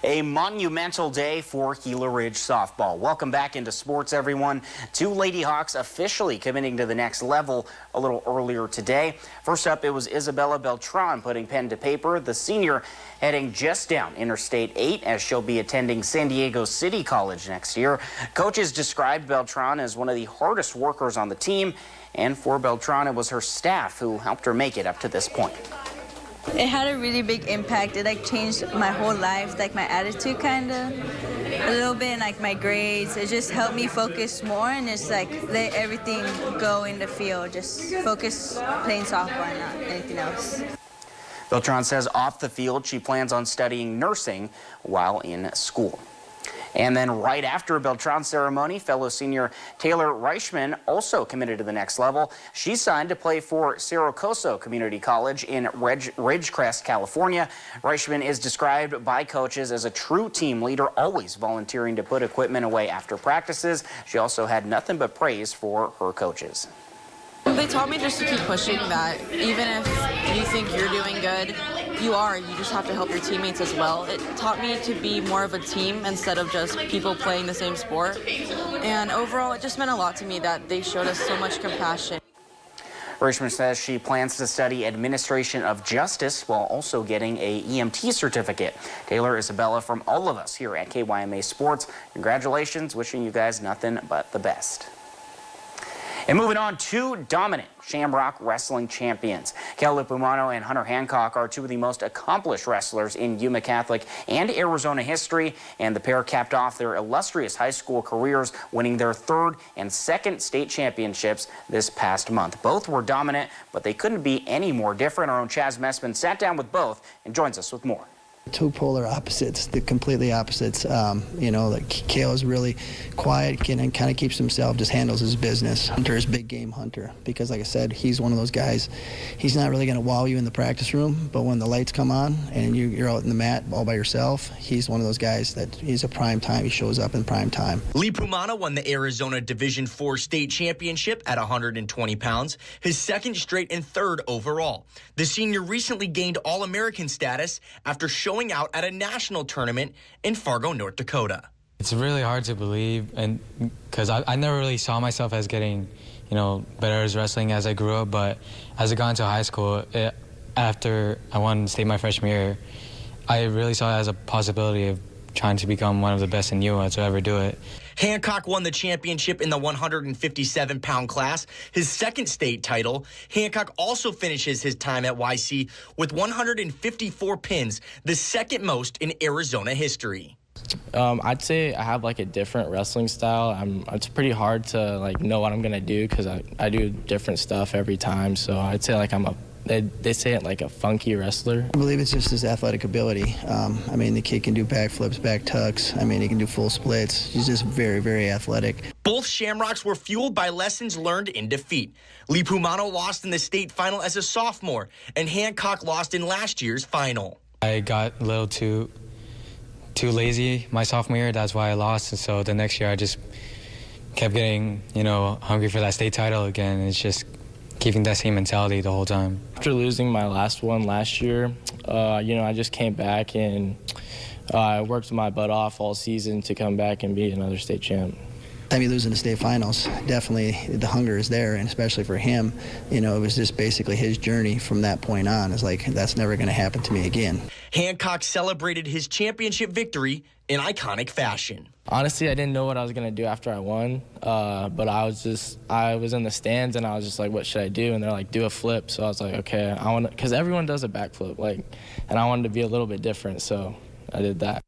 A monumental day for Gila Ridge softball. Welcome back into sports, everyone. Two Lady Hawks officially committing to the next level a little earlier today. First up, it was Isabella Beltran putting pen to paper. The senior heading just down Interstate 8 as she'll be attending San Diego City College next year. Coaches described Beltran as one of the hardest workers on the team, and for Beltran, it was her staff who helped her make it up to this point. It had a really big impact. It changed my whole life, my attitude a little bit, and my grades. It just helped me focus more and just let everything go in the field. Just focus playing softball and not anything else. Beltran says off the field she plans on studying nursing while in school. And then right after Beltran's ceremony, fellow senior Taylor Reichman also committed to the next level. She signed to play for Cerro Coso Community College in Ridgecrest, California. Reichman is described by coaches as a true team leader, always volunteering to put equipment away after practices. She also had nothing but praise for her coaches. They taught me just to keep pushing, that even if you think you're doing good, you just have to help your teammates as well. It taught me to be more of a team instead of just people playing the same sport. And overall, it just meant a lot to me that they showed us so much compassion. Richmond says she plans to study administration of justice while also getting a EMT certificate. Taylor, Isabella, from all of us here at KYMA Sports, congratulations, wishing you guys nothing but the best. And moving on, two dominant Shamrock wrestling champions. Kel Lipumano and Hunter Hancock are two of the most accomplished wrestlers in Yuma Catholic and Arizona history, and the pair capped off their illustrious high school careers, winning their third and second state championships this past month. Both were dominant, but they couldn't be any more different. Our own Chaz Messman sat down with both and joins us with more. Two polar opposites, the completely opposites. Kale is really quiet and kind of keeps himself, just handles his business. Hunter is big game Hunter because, like I said, he's one of those guys. He's not really going to wow you in the practice room, but when the lights come on and you're out in the mat all by yourself, he's one of those guys that he's a prime time. He shows up in prime time. Lipumano won the Arizona Division IV state championship at 120 pounds, his second straight and third overall. The senior recently gained All-American status after showing out at a national tournament in Fargo, North Dakota. It's really hard to believe, and because I never really saw myself as getting, better as wrestling as I grew up. But as I got into high school, after I won state my freshman year, I really saw it as a possibility of trying to become one of the best in Yuma to ever do it. Hancock won the championship in the 157-pound class, his second state title. Hancock also finishes his time at YC with 154 pins, the second most in Arizona history. I'd say I have a different wrestling style. It's pretty hard to know what I'm gonna do because I do different stuff every time. So I'd say they say it like a funky wrestler. I believe it's just his athletic ability. The kid can do backflips, back tucks. He can do full splits. He's just very, very athletic. Both Shamrocks were fueled by lessons learned in defeat. Lipumano lost in the state final as a sophomore, and Hancock lost in last year's final. I got a little too lazy my sophomore year. That's why I lost. And so the next year I just kept getting, hungry for that state title again. It's just keeping that same mentality the whole time. After losing my last one last year, I just came back and I worked my butt off all season to come back and be another state champ. Time you lose in the state finals, definitely the hunger is there, and especially for him, it was just basically his journey from that point on. It's that's never going to happen to me again. Hancock celebrated his championship victory in iconic fashion. Honestly, I didn't know what I was going to do after I won, but I was in the stands and I was just like, what should I do? And they're like, do a flip. So I was like, okay, because everyone does a backflip, and I wanted to be a little bit different, so I did that.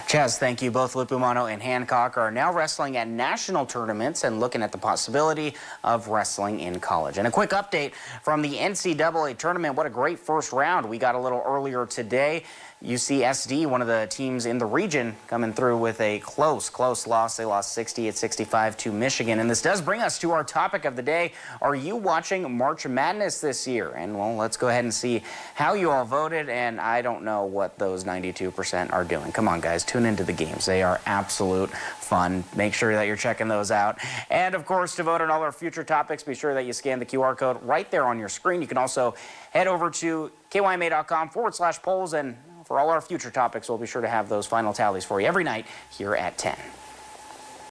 Chaz, thank you. Both Lipumano and Hancock are now wrestling at national tournaments and looking at the possibility of wrestling in college. And a quick update from the NCAA tournament. What a great first round we got a little earlier today. UCSD, one of the teams in the region, coming through with a close loss. They lost 60-65 to Michigan. And this does bring us to our topic of the day. Are you watching March Madness this year? And, well, let's go ahead and see how you all voted. And I don't know what those 92% are doing. Come on, guys, tune into the games. They are absolute fun. Make sure that you're checking those out. And, of course, to vote on all our future topics, be sure that you scan the QR code right there on your screen. You can also head over to kyma.com/polls, and for all our future topics, we'll be sure to have those final tallies for you every night here at 10.